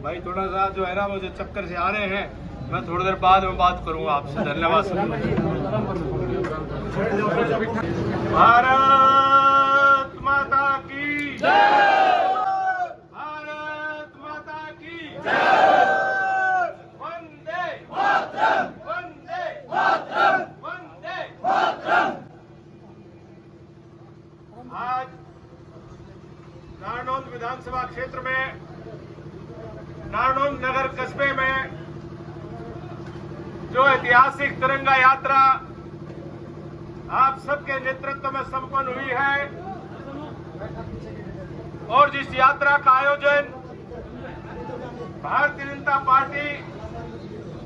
भाई थोड़ा सा जो है ना मुझे चक्कर से आ रहे हैं, मैं थोड़ी देर बाद में बात करूंगा आपसे। धन्यवाद। भारत माता की जय। भारत माता की जय। वंदे मातरम। वंदे मातरम। वंदे मातरम। आज नारनौंद विधानसभा क्षेत्र में नारनौंद नगर कस्बे में जो ऐतिहासिक तिरंगा यात्रा आप सबके नेतृत्व में संपन्न हुई है और जिस यात्रा का आयोजन भारतीय जनता पार्टी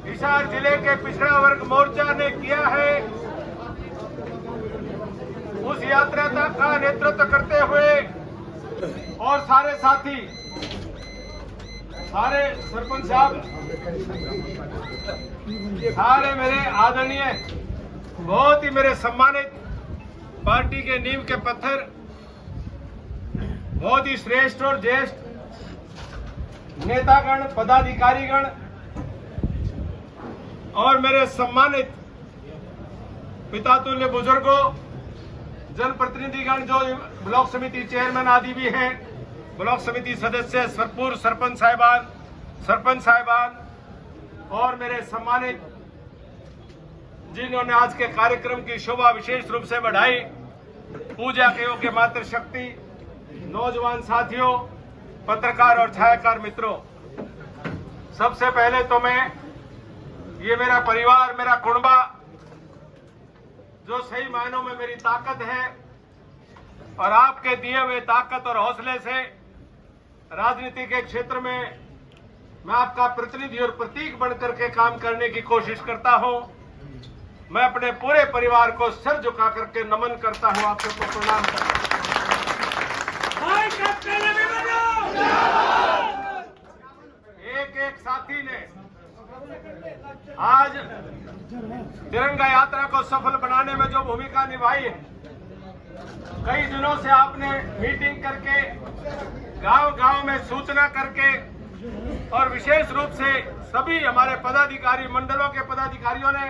हिसार जिले के पिछड़ा वर्ग मोर्चा ने किया है, उस यात्रा का नेतृत्व करते हुए और सारे साथी, सारे सरपंच साहब, सारे मेरे आदरणीय, बहुत ही मेरे सम्मानित पार्टी के नींव के पत्थर, बहुत ही श्रेष्ठ और ज्येष्ठ नेतागण, पदाधिकारीगण और मेरे सम्मानित पितातुल्य बुजुर्गों, जनप्रतिनिधिगण जो ब्लॉक समिति चेयरमैन आदि भी हैं, ब्लॉक समिति सदस्य, पूर्व सरपंच साहिबान और मेरे सम्मानित जिन्होंने आज के कार्यक्रम की शोभा विशेष रूप से बढ़ाई, पूजा के योग्य मातृशक्ति, नौजवान साथियों, पत्रकार और छायाकार मित्रों, सबसे पहले तो मैं ये मेरा परिवार, मेरा कुटुंबा जो सही मायनों में मेरी ताकत है और आपके दिए हुए ताकत और हौसले से राजनीति के क्षेत्र में मैं आपका प्रतिनिधि और प्रतीक बनकर के काम करने की कोशिश करता हूं। मैं अपने पूरे परिवार को सिर झुका करके नमन करता हूं, आप सबको प्रणाम करता हूं। एक एक साथी ने आज तिरंगा यात्रा को सफल बनाने में जो भूमिका निभाई है, कई दिनों से आपने मीटिंग करके, गांव-गांव में सूचना करके और विशेष रूप से सभी हमारे पदाधिकारी मंडलों के पदाधिकारियों ने,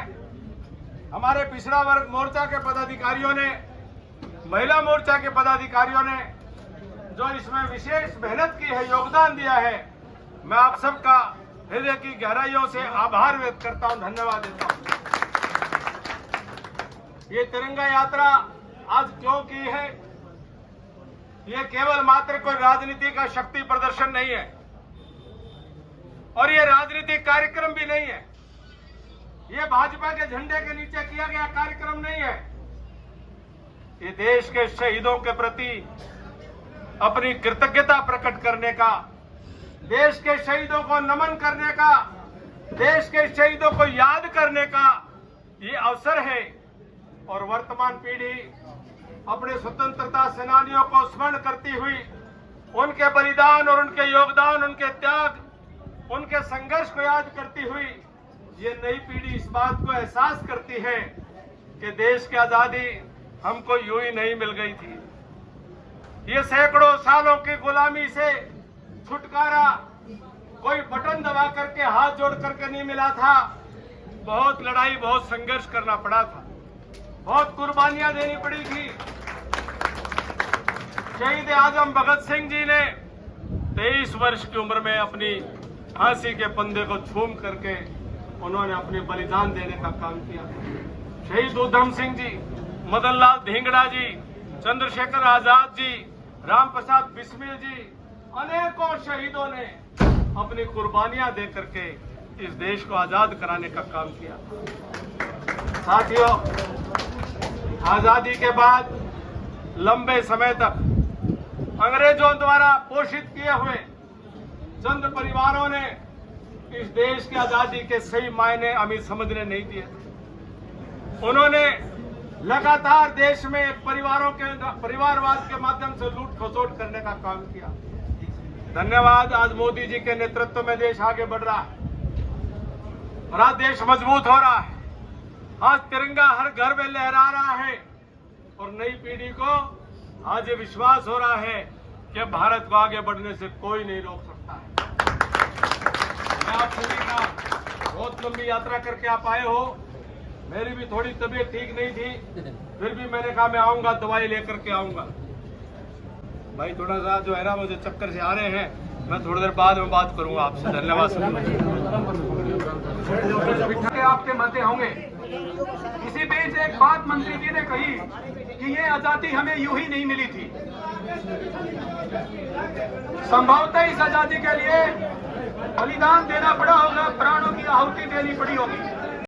हमारे पिछड़ा वर्ग मोर्चा के पदाधिकारियों ने, महिला मोर्चा के पदाधिकारियों ने जो इसमें विशेष मेहनत की है, योगदान दिया है, मैं आप सबका हृदय की गहराइयों से आभार व्यक्त करता हूं, धन्यवाद देता हूं। ये तिरंगा यात्रा आज क्यों की है? ये केवल मात्र कोई राजनीति का शक्ति प्रदर्शन नहीं है और ये राजनीतिक कार्यक्रम भी नहीं है। ये भाजपा के झंडे के नीचे किया गया कार्यक्रम नहीं है। ये देश के शहीदों के प्रति अपनी कृतज्ञता प्रकट करने का, देश के शहीदों को नमन करने का, देश के शहीदों को याद करने का ये अवसर है और वर्तमान पीढ़ी अपने स्वतंत्रता सेनानियों को स्मरण करती हुई, उनके बलिदान और उनके योगदान, उनके त्याग, उनके संघर्ष को याद करती हुई ये नई पीढ़ी इस बात को एहसास करती है कि देश की आजादी हमको यूं ही नहीं मिल गई थी। ये सैकड़ों सालों की गुलामी से छुटकारा कोई बटन दबा करके, हाथ जोड़ करके नहीं मिला था। बहुत लड़ाई, बहुत संघर्ष करना पड़ा था, बहुत कुर्बानियां देनी पड़ी थी। शहीद आजम भगत सिंह जी ने 23 वर्ष की उम्र में अपनी फांसी के फंदे को छूम करके उन्होंने अपने बलिदान देने का काम किया। शहीद उधम सिंह जी, मदन लाल धिंगड़ा जी, चंद्रशेखर आजाद जी, राम प्रसाद बिस्मिल जी, अनेकों शहीदों ने अपनी कुर्बानियां दे करके इस देश को आजाद कराने का काम किया। साथियों, आजादी के बाद लंबे समय तक अंग्रेजों द्वारा पोषित किए हुए चंद परिवारों ने इस देश की आजादी के सही मायने हमें समझने नहीं दिए। उन्होंने लगातार देश में परिवारवाद के माध्यम से लूट खसोट करने का काम किया। धन्यवाद, आज मोदी जी के नेतृत्व में देश आगे बढ़ रहा है और आज देश मजबूत हो रहा है। आज तिरंगा हर घर में लहरा रहा है और नई पीढ़ी को आज ये विश्वास हो रहा है कि भारत को आगे बढ़ने से कोई नहीं रोक सकता है। आप सभी का बहुत लंबी यात्रा करके आप आए हो। मेरी भी थोड़ी तबीयत ठीक नहीं थी, फिर भी मैंने कहा मैं आऊंगा, दवाई लेकर के आऊंगा। भाई थोड़ा सा जो है ना, मुझे चक्कर से आ रहे हैं, मैं थोड़ी देर बाद में बात करूंगा आपसे। धन्यवाद। आपके मते होंगे। इसी बीच एक बात मंत्री जी ने कही कि ये आजादी हमें यूं ही नहीं मिली थी, संभवतः इस आजादी के लिए बलिदान देना पड़ा होगा, प्राणों की आहुति देनी पड़ी होगी।